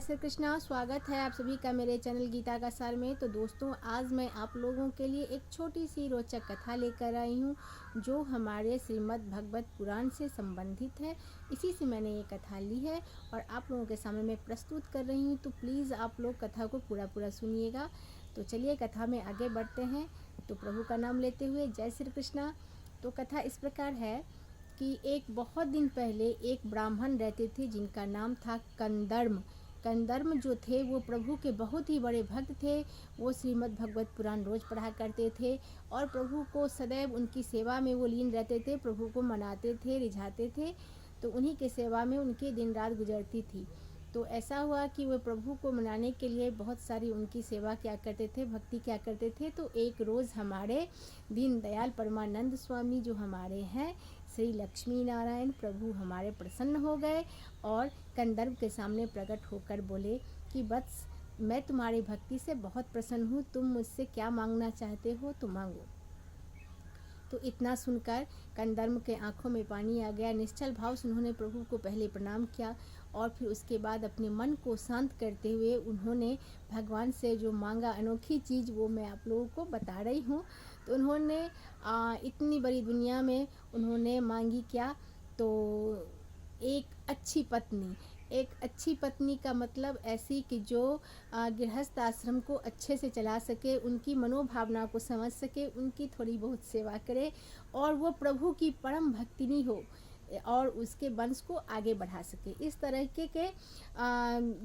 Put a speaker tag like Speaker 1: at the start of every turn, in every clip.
Speaker 1: श्री कृष्णा, स्वागत है आप सभी का मेरे चैनल गीता का सार में। तो दोस्तों, आज मैं आप लोगों के लिए एक छोटी सी रोचक कथा लेकर आई हूँ जो हमारे श्रीमद् भगवत पुराण से संबंधित है। इसी से मैंने ये कथा ली है और आप लोगों के सामने मैं प्रस्तुत कर रही हूँ। तो प्लीज़ आप लोग कथा को पूरा सुनिएगा। तो चलिए कथा में आगे बढ़ते हैं। तो प्रभु का नाम लेते हुए जय श्री कृष्णा। तो कथा इस प्रकार है कि एक बहुत दिन पहले एक ब्राह्मण रहते थे जिनका नाम था कंदर्म। कंदर्म जो थे वो प्रभु के बहुत ही बड़े भक्त थे। वो श्रीमद् भगवत पुराण रोज़ पढ़ा करते थे और प्रभु को सदैव उनकी सेवा में वो लीन रहते थे। प्रभु को मनाते थे, रिझाते थे। तो उन्हीं के सेवा में उनकी दिन रात गुजरती थी। तो ऐसा हुआ कि वे प्रभु को मनाने के लिए बहुत सारी उनकी सेवा क्या करते थे, भक्ति क्या करते थे। तो एक रोज़ हमारे दीनदयाल परमानंद स्वामी जो हमारे हैं, श्री लक्ष्मी नारायण प्रभु हमारे प्रसन्न हो गए और कंदर्प के सामने प्रकट होकर बोले कि वत्स, मैं तुम्हारी भक्ति से बहुत प्रसन्न हूँ, तुम मुझसे क्या मांगना चाहते हो तो मांगो। तो इतना सुनकर कंदर्प के आंखों में पानी आ गया। निश्चल भाव से उन्होंने प्रभु को पहले प्रणाम किया और फिर उसके बाद अपने मन को शांत करते हुए उन्होंने भगवान से जो मांगा अनोखी चीज़ वो मैं आप लोगों को बता रही हूँ। तो उन्होंने इतनी बड़ी दुनिया में उन्होंने मांगी क्या, तो एक अच्छी पत्नी। एक अच्छी पत्नी का मतलब ऐसी कि जो गृहस्थ आश्रम को अच्छे से चला सके, उनकी मनोभावना को समझ सके, उनकी थोड़ी बहुत सेवा करे और वो प्रभु की परम भक्तिनी हो और उसके वंश को आगे बढ़ा सके। इस तरह के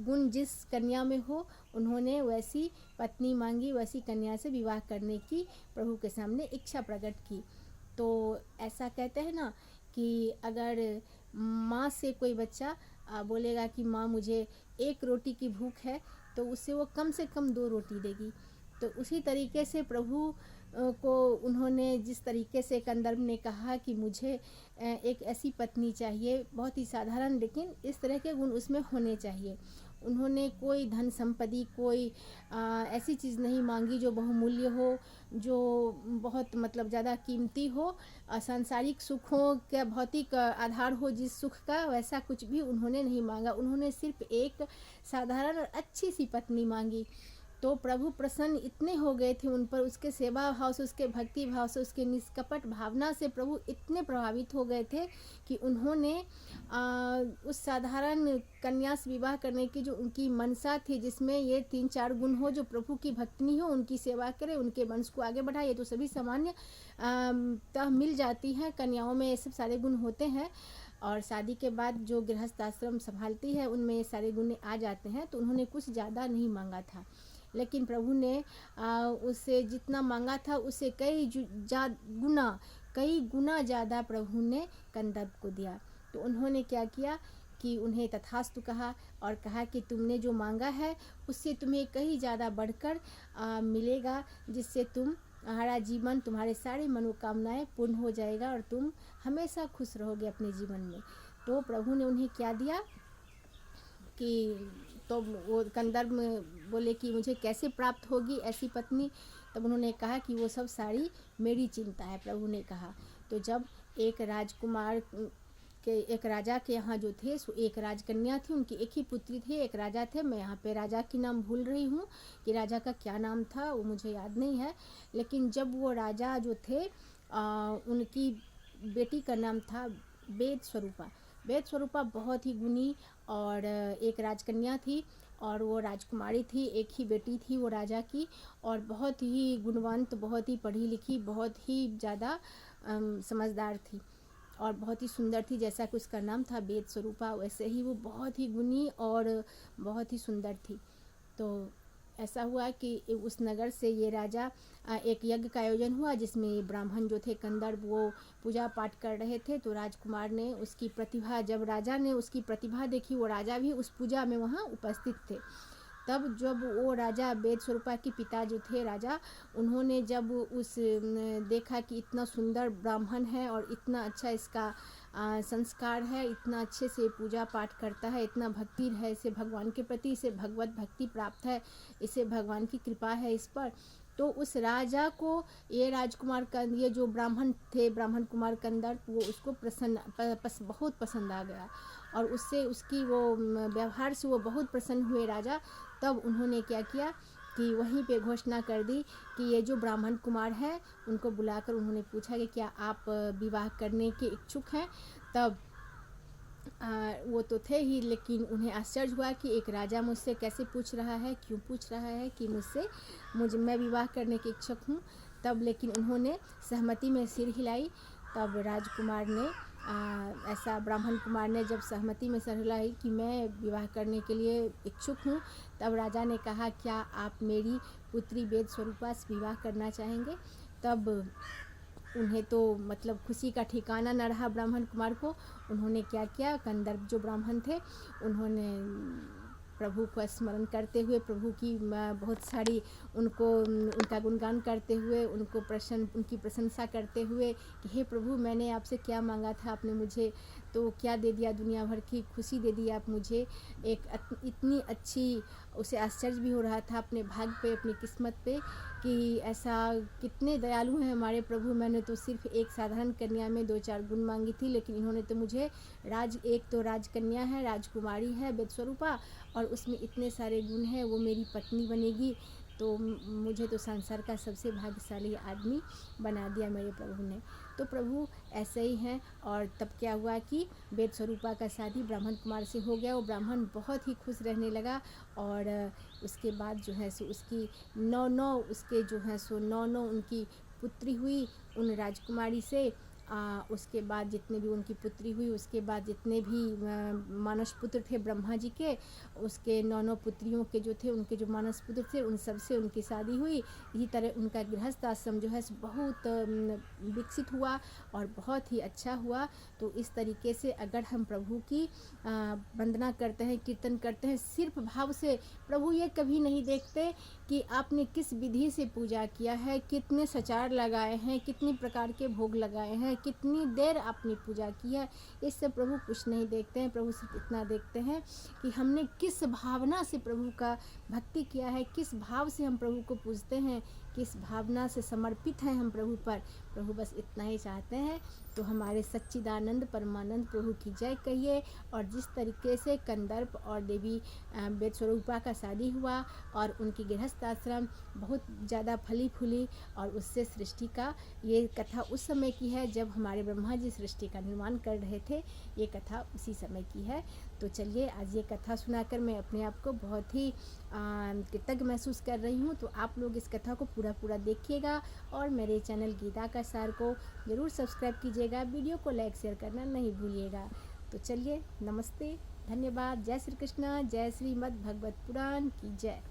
Speaker 1: गुण जिस कन्या में हो, उन्होंने वैसी पत्नी मांगी, वैसी कन्या से विवाह करने की प्रभु के सामने इच्छा प्रकट की। तो ऐसा कहते हैं ना कि अगर माँ से कोई बच्चा बोलेगा कि माँ मुझे एक रोटी की भूख है, तो उससे वो कम से कम 2 रोटी देगी। तो उसी तरीके से प्रभु को उन्होंने जिस तरीके से कंदर्प ने कहा कि मुझे एक ऐसी पत्नी चाहिए, बहुत ही साधारण, लेकिन इस तरह के गुण उसमें होने चाहिए। उन्होंने कोई धन संपत्ति, कोई ऐसी चीज़ नहीं मांगी जो बहुमूल्य हो, जो बहुत मतलब ज़्यादा कीमती हो, सांसारिक सुखों का भौतिक आधार हो जिस सुख का, वैसा कुछ भी उन्होंने नहीं मांगा। उन्होंने सिर्फ एक साधारण और अच्छी सी पत्नी मांगी। तो प्रभु प्रसन्न इतने हो गए थे उन पर, उसके सेवा भाव से, उसके भक्ति भाव से, उसके निष्कपट भावना से प्रभु इतने प्रभावित हो गए थे कि उन्होंने उस साधारण कन्या से विवाह करने की जो उनकी मनसा थी, जिसमें ये 3-4 गुण हो, जो प्रभु की भक्तिनी हो, उनकी सेवा करे, उनके वंश को आगे बढ़ाए, तो सभी सामान्य तह मिल जाती हैं। कन्याओं में ये सब सारे गुण होते हैं और शादी के बाद जो गृहस्थ आश्रम संभालती है उनमें ये सारे गुण आ जाते हैं। तो उन्होंने कुछ ज़्यादा नहीं मांगा था, लेकिन प्रभु ने उससे जितना मांगा था उससे कई गुना ज़्यादा प्रभु ने कंदर्प को दिया। तो उन्होंने क्या किया कि उन्हें तथास्तु कहा और कहा कि तुमने जो मांगा है उससे तुम्हें कहीं ज़्यादा बढ़कर मिलेगा, जिससे तुम्हारा जीवन, तुम्हारे सारे मनोकामनाएं पूर्ण हो जाएगा और तुम हमेशा खुश रहोगे अपने जीवन में। तो प्रभु ने उन्हें क्या दिया कि, तो वो कंदर्प में बोले कि मुझे कैसे प्राप्त होगी ऐसी पत्नी। तब उन्होंने कहा कि वो सब सारी मेरी चिंता है, प्रभु ने कहा। तो जब एक राजकुमार के, एक राजा के यहाँ जो थे, एक राजकन्या थी, उनकी एक ही पुत्री थी, एक राजा थे। मैं यहाँ पे राजा की नाम भूल रही हूँ कि राजा का क्या नाम था, वो मुझे याद नहीं है। लेकिन जब वो राजा जो थे, उनकी बेटी का नाम था वेद स्वरूपा। वेद स्वरूपा बहुत ही गुणी और एक राजकन्या थी और वो राजकुमारी थी, एक ही बेटी थी वो राजा की, और बहुत ही गुणवंत, बहुत ही पढ़ी लिखी, बहुत ही ज़्यादा समझदार थी और बहुत ही सुंदर थी। जैसा कि उसका नाम था वेद स्वरूपा, वैसे ही वो बहुत ही गुणी और बहुत ही सुंदर थी। तो ऐसा हुआ कि उस नगर से ये राजा, एक यज्ञ का आयोजन हुआ जिसमें ब्राह्मण जो थे कंदर्प वो पूजा पाठ कर रहे थे। तो राजकुमार ने उसकी प्रतिभा, जब राजा ने उसकी प्रतिभा देखी, वो राजा भी उस पूजा में वहाँ उपस्थित थे। तब जब वो राजा वेद स्वरूपा के पिता जो थे राजा, उन्होंने जब उस देखा कि इतना सुंदर ब्राह्मण है और इतना अच्छा इसका संस्कार है, इतना अच्छे से पूजा पाठ करता है, इतना भक्ति है इसे भगवान के प्रति, इसे भगवत भक्ति प्राप्त है, इसे भगवान की कृपा है इस पर, तो उस राजा को ये राजकुमार ये जो ब्राह्मण थे, ब्राह्मण कुमार कंदर्प, वो उसको बहुत पसंद आ गया और उससे उसकी वो व्यवहार से वो बहुत प्रसन्न हुए राजा। तब उन्होंने क्या किया कि वहीं पे घोषणा कर दी कि ये जो ब्राह्मण कुमार है उनको बुलाकर उन्होंने पूछा कि क्या आप विवाह करने के इच्छुक हैं। तब वो तो थे ही, लेकिन उन्हें आश्चर्य हुआ कि एक राजा मुझसे कैसे पूछ रहा है, क्यों पूछ रहा है कि मैं विवाह करने के इच्छुक हूँ। तब लेकिन उन्होंने सहमति में सिर हिलाई। तब राजकुमार ने ऐसा ब्राह्मण कुमार ने जब सहमति में सिर हिलाई कि मैं विवाह करने के लिए इच्छुक हूँ, तब राजा ने कहा क्या आप मेरी पुत्री वेद स्वरूपा से विवाह करना चाहेंगे। तब उन्हें तो मतलब खुशी का ठिकाना न रहा ब्राह्मण कुमार को। उन्होंने क्या किया, कंदर्प जो ब्राह्मण थे उन्होंने प्रभु को स्मरण करते हुए, प्रभु की बहुत सारी उनका गुणगान करते हुए, उनकी प्रशंसा करते हुए कि हे प्रभु, मैंने आपसे क्या मांगा था, आपने मुझे तो क्या दे दिया, दुनिया भर की खुशी दे दी आप मुझे। इतनी अच्छी, उसे आश्चर्य भी हो रहा था अपने भाग्य पे, अपनी किस्मत पे कि ऐसा कितने दयालु हैं हमारे प्रभु। मैंने तो सिर्फ एक साधारण कन्या में 2-4 गुण मांगी थी, लेकिन इन्होंने तो मुझे एक तो राजकन्या है, राजकुमारी है वेद स्वरूपा, और उसमें इतने सारे गुण हैं, वो मेरी पत्नी बनेगी। तो मुझे तो संसार का सबसे भाग्यशाली आदमी बना दिया मेरे प्रभु ने। तो प्रभु ऐसे ही हैं। और तब क्या हुआ कि वेद स्वरूपा का शादी ब्राह्मण कुमार से हो गया। वो ब्राह्मण बहुत ही खुश रहने लगा और उसके बाद जो है सो उसकी उसके जो है सो 9 उनकी पुत्री हुई उन राजकुमारी से। उसके बाद जितने भी उनकी पुत्री हुई, उसके बाद जितने भी मानस पुत्र थे ब्रह्मा जी के, उसके 9 पुत्रियों के जो थे, उनके जो मानस पुत्र थे, उन सब से उनकी शादी हुई। इसी तरह उनका गृहस्थ आश्रम जो है बहुत विकसित हुआ और बहुत ही अच्छा हुआ। तो इस तरीके से अगर हम प्रभु की वंदना करते हैं, कीर्तन करते हैं सिर्फ भाव से, प्रभु ये कभी नहीं देखते कि आपने किस विधि से पूजा किया है, कितने सचार लगाए हैं, कितनी प्रकार के भोग लगाए हैं, कितनी देर आपने पूजा की है, इससे प्रभु कुछ नहीं देखते हैं। प्रभु सिर्फ इतना देखते हैं कि हमने किस भावना से प्रभु का भक्ति किया है, किस भाव से हम प्रभु को पूजते हैं, किस भावना से समर्पित हैं हम प्रभु पर। प्रभु बस इतना ही चाहते हैं। तो हमारे सच्चिदानंद परमानंद प्रभु की जय कहिए। और जिस तरीके से कंदर्प और देवी वेद स्वरूपा का शादी हुआ और उनकी गृहस्थ आश्रम बहुत ज़्यादा फली फूली, और उससे सृष्टि का, ये कथा उस समय की है जब हमारे ब्रह्मा जी सृष्टि का निर्माण कर रहे थे। ये कथा उसी समय की है। तो चलिए, आज ये कथा सुनाकर मैं अपने आप को बहुत ही कृतज्ञ महसूस कर रही हूँ। तो आप लोग इस कथा को पूरा देखिएगा और मेरे चैनल गीता का सार को ज़रूर सब्सक्राइब कीजिएगा। वीडियो को लाइक शेयर करना नहीं भूलिएगा। तो चलिए, नमस्ते, धन्यवाद। जय श्री कृष्ण, जय श्रीमद् भगवत पुराण की जय।